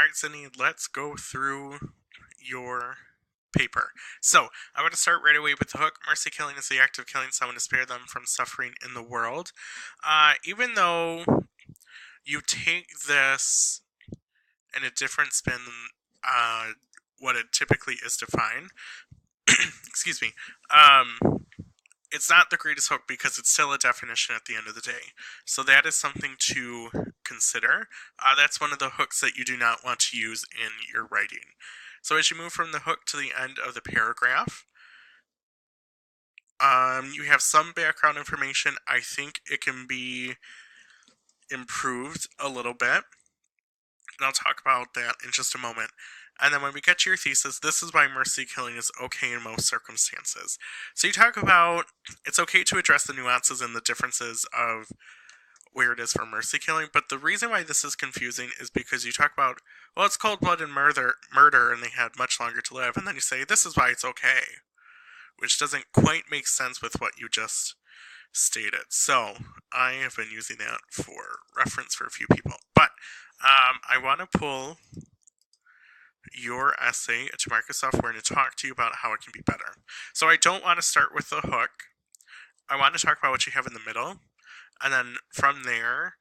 Alright, Sydney, let's go through your paper. So, I'm going to start right away with the hook. Mercy killing is the act of killing someone to spare them from suffering in the world. Even though you take this in a different spin than what it typically is defined, excuse me, it's not the greatest hook because it's still a definition at the end of the day. So that is something to consider. That's one of the hooks that you do not want to use in your writing. So as you move from the hook to the end of the paragraph, you have some background information. I think it can be improved a little bit, and I'll talk about that in just a moment. And then when we get to your thesis, this is why mercy killing is okay in most circumstances. So you talk about it's okay to address the nuances and the differences of where it is for mercy killing, but the reason why this is confusing is because you talk about, well, it's cold-blooded murder, and they had much longer to live, and then you say, this is why it's okay, which doesn't quite make sense with what you just stated. So I have been using that for reference for a few people, but I want to pull your essay to Microsoft Word and talk to you about how it can be better. So I don't want to start with the hook. I want to talk about what you have in the middle, and then from there,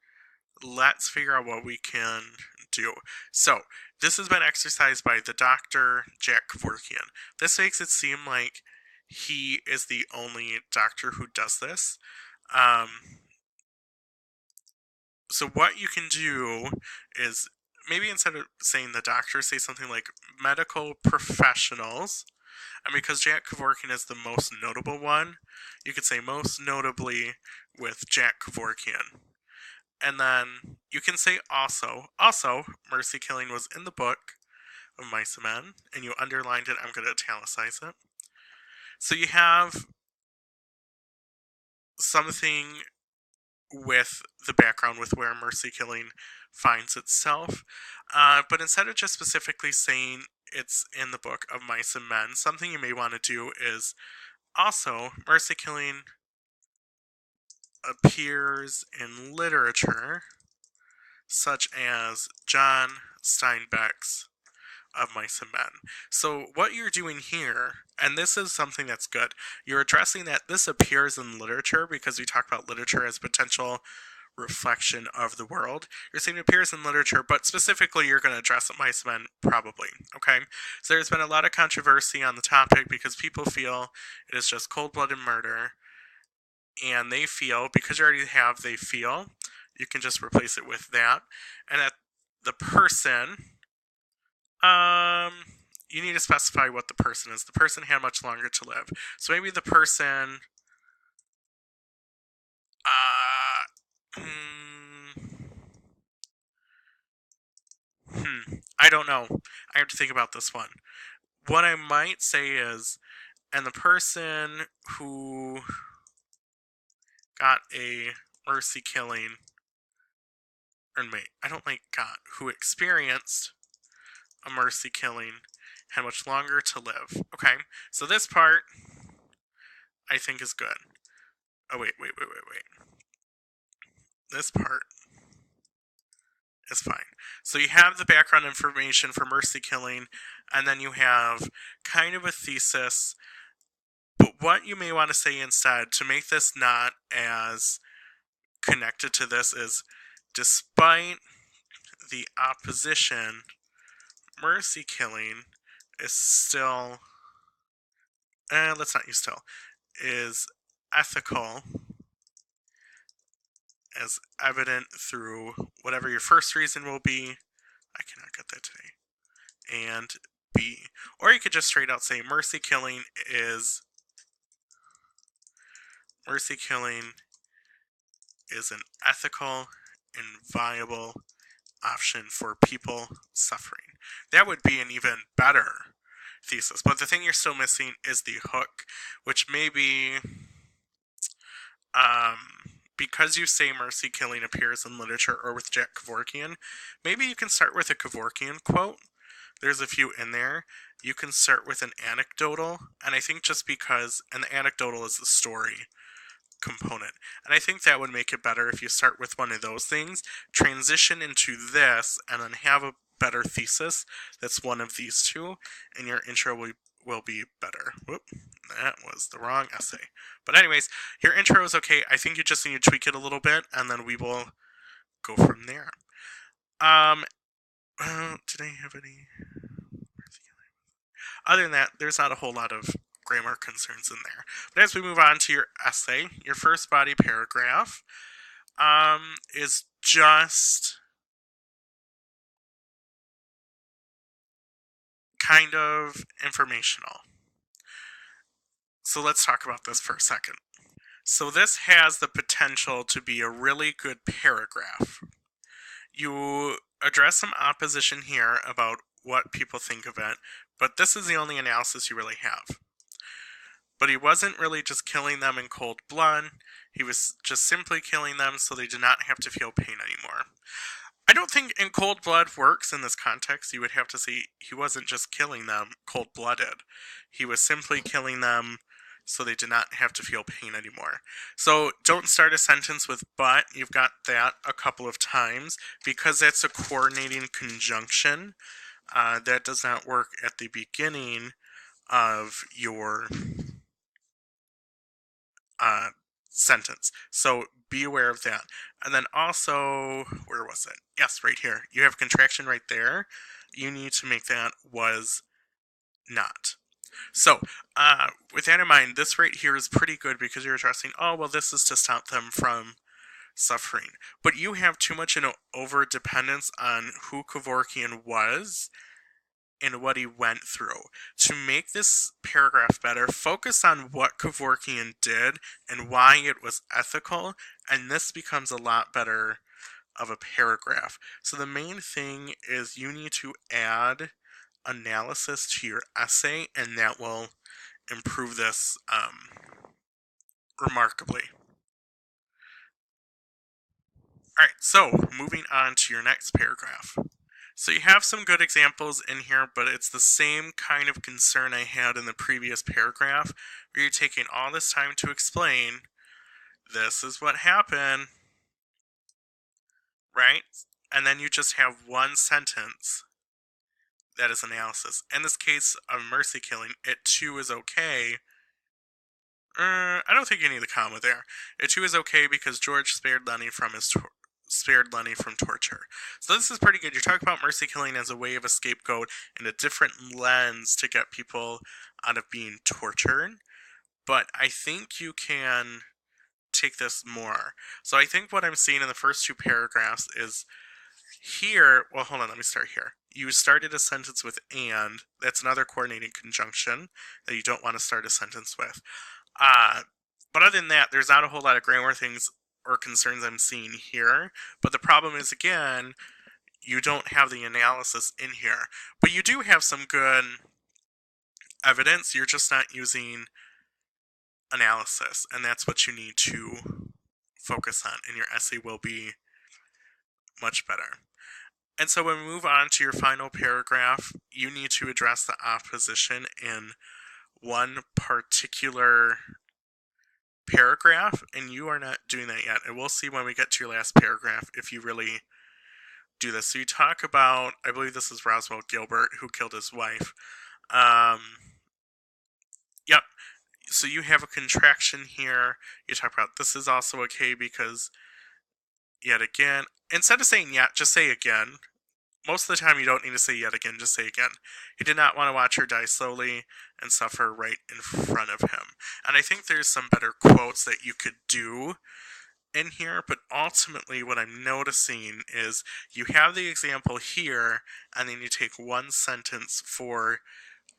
let's figure out what we can do. So this has been exercised by the Dr. Jack Kevorkian. This makes it seem like he is the only doctor who does this. So what you can do is maybe instead of saying the doctor, say something like medical professionals. And because Jack Kevorkian is the most notable one, you could say most notably with Jack Kevorkian. And then you can say also. Also, mercy killing was in the book of Mice and Men, and you underlined it. I'm going to italicize it. So you have something with the background with where mercy killing finds itself. But instead of just specifically saying it's in the book of Mice and Men, something you may want to do is also mercy killing appears in literature such as John Steinbeck's of Mice and Men. So what you're doing here, and this is something that's good, you're addressing that this appears in literature because we talk about literature as potential reflection of the world. You're saying it appears in literature, but specifically you're going to address Mice and Men probably, okay? So there's been a lot of controversy on the topic because people feel it is just cold-blooded murder, and they feel, because you already have they feel, you can just replace it with that. And that the person, you need to specify what the person is. The person had much longer to live. So maybe the person, I don't know. I have to think about this one. What I might say is, and the person who got a mercy killing, or wait, I don't like got, who experienced a mercy killing had much longer to live. Okay, so this part I think is good. Oh, wait. This part is fine. So you have the background information for mercy killing, and then you have kind of a thesis. But what you may want to say instead to make this not as connected to this is, despite the opposition, mercy killing is still, let's not use still, is ethical as evident through whatever your first reason will be. I cannot get that today. And B. Or you could just straight out say mercy killing is an ethical and viable option for people suffering. That would be an even better thesis. But the thing you're still missing is the hook, which may be because you say mercy killing appears in literature or with Jack Kevorkian, maybe you can start with a Kevorkian quote. There's a few in there. You can start with an anecdotal, and I think just because, and the anecdotal is the story component. And I think that would make it better if you start with one of those things, transition into this, and then have a better thesis that's one of these two, and your intro will be better. Whoop, that was the wrong essay. But anyways, your intro is okay. I think you just need to tweak it a little bit, and then we will go from there. Did I have any? Other than that, there's not a whole lot of grammar concerns in there. But as we move on to your essay, your first body paragraph is just kind of informational. So let's talk about this for a second. So this has the potential to be a really good paragraph. You address some opposition here about what people think of it, but this is the only analysis you really have. But he wasn't really just killing them in cold blood. He was just simply killing them so they did not have to feel pain anymore. I don't think in cold blood works in this context. You would have to say he wasn't just killing them cold-blooded. He was simply killing them so they did not have to feel pain anymore. So don't start a sentence with but. You've got that a couple of times. Because that's a coordinating conjunction, that does not work at the beginning of your sentence. So be aware of that. And then also, where was it? Yes, right here. You have contraction right there. You need to make that was not. So, with that in mind, this right here is pretty good because you're addressing, oh, well, this is to stop them from suffering. But you have too much an over-dependence on who Kevorkian was and what he went through. To make this paragraph better, focus on what Kevorkian did and why it was ethical, and this becomes a lot better of a paragraph. So the main thing is you need to add analysis to your essay, and that will improve this remarkably. Alright, so moving on to your next paragraph. So you have some good examples in here, but it's the same kind of concern I had in the previous paragraph, where you're taking all this time to explain, this is what happened, right? And then you just have one sentence that is analysis. In this case of mercy killing, it too is okay. I don't think you need the comma there. It too is okay because George spared Lenny from torture. So this is pretty good. You're talking about mercy killing as a way of a scapegoat and a different lens to get people out of being tortured. But I think you can take this more. So I think what I'm seeing in the first two paragraphs is here, well, hold on, let me start here. You started a sentence with and. That's another coordinating conjunction that you don't want to start a sentence with. But other than that, there's not a whole lot of grammar things or concerns I'm seeing here. But the problem is, again, you don't have the analysis in here. But you do have some good evidence. You're just not using analysis. And that's what you need to focus on. And your essay will be much better. And so when we move on to your final paragraph, you need to address the opposition in one particular paragraph, and you are not doing that yet. And we'll see when we get to your last paragraph if you really do this. So you talk about, I believe this is Roswell Gilbert, who killed his wife. Yep. So you have a contraction here. You talk about this is also okay because, yet again, instead of saying yet, just say again. Most of the time you don't need to say yet again, just say again. He did not want to watch her die slowly and suffer right in front of him. And I think there's some better quotes that you could do in here, but ultimately what I'm noticing is you have the example here, and then you take one sentence for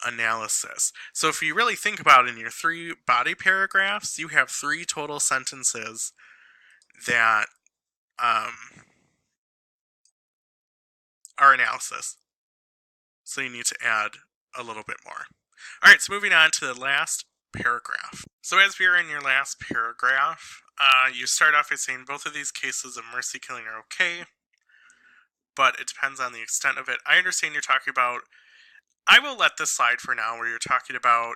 analysis. So if you really think about it, in your 3 body paragraphs, you have 3 total sentences that are analysis. So you need to add a little bit more. Alright, so moving on to the last paragraph. So as we are in your last paragraph, you start off by saying both of these cases of mercy killing are okay, but it depends on the extent of it. I understand you're talking about, I will let this slide for now, where you're talking about,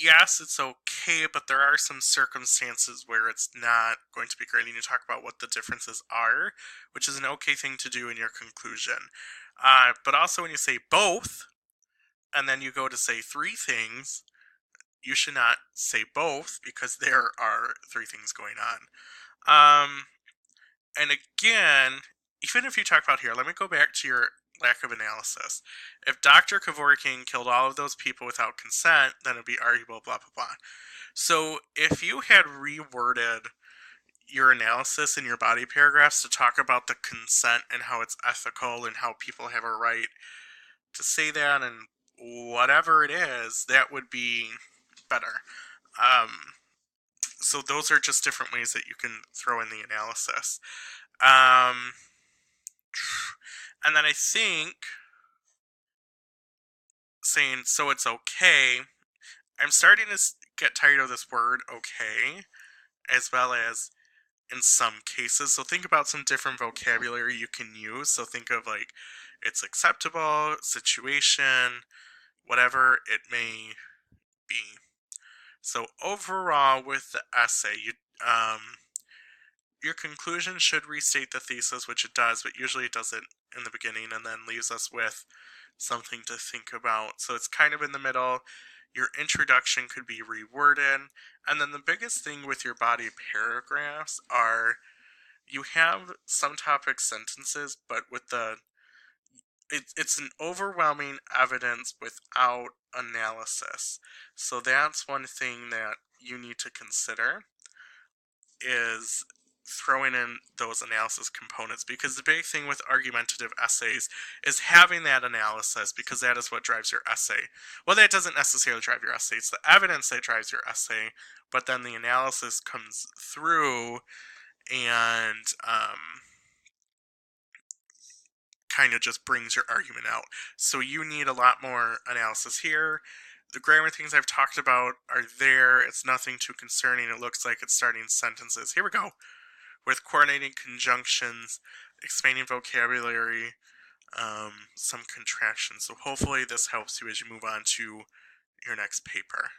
yes, it's okay, but there are some circumstances where it's not going to be great. And you talk about what the differences are, which is an okay thing to do in your conclusion. But also when you say both, and then you go to say three things, you should not say both because there are three things going on. And again, even if you talk about here, let me go back to your lack of analysis. If Dr. Kevorkian killed all of those people without consent, then it'd be arguable, blah, blah, blah. So if you had reworded your analysis in your body paragraphs to talk about the consent and how it's ethical and how people have a right to say that and whatever it is, that would be better. Um, so those are just different ways that you can throw in the analysis. And then I think saying so it's okay, I'm starting to get tired of this word okay, as well as in some cases. So think about some different vocabulary you can use. So think of like it's acceptable, situation, whatever it may be. So overall with the essay, your conclusion should restate the thesis, which it does, but usually it does it in the beginning and then leaves us with something to think about. So it's kind of in the middle. Your introduction could be reworded. And then the biggest thing with your body paragraphs are you have some topic sentences, but with it's an overwhelming evidence without analysis. So that's one thing that you need to consider is throwing in those analysis components, because the big thing with argumentative essays is having that analysis, because that is what drives your essay. Well, that doesn't necessarily drive your essay, it's the evidence that drives your essay, but then the analysis comes through and kind of just brings your argument out. So you need a lot more analysis here. The grammar things I've talked about are there. It's nothing too concerning. It looks like it's starting sentences. Here we go. With coordinating conjunctions, expanding vocabulary, some contractions. So hopefully this helps you as you move on to your next paper.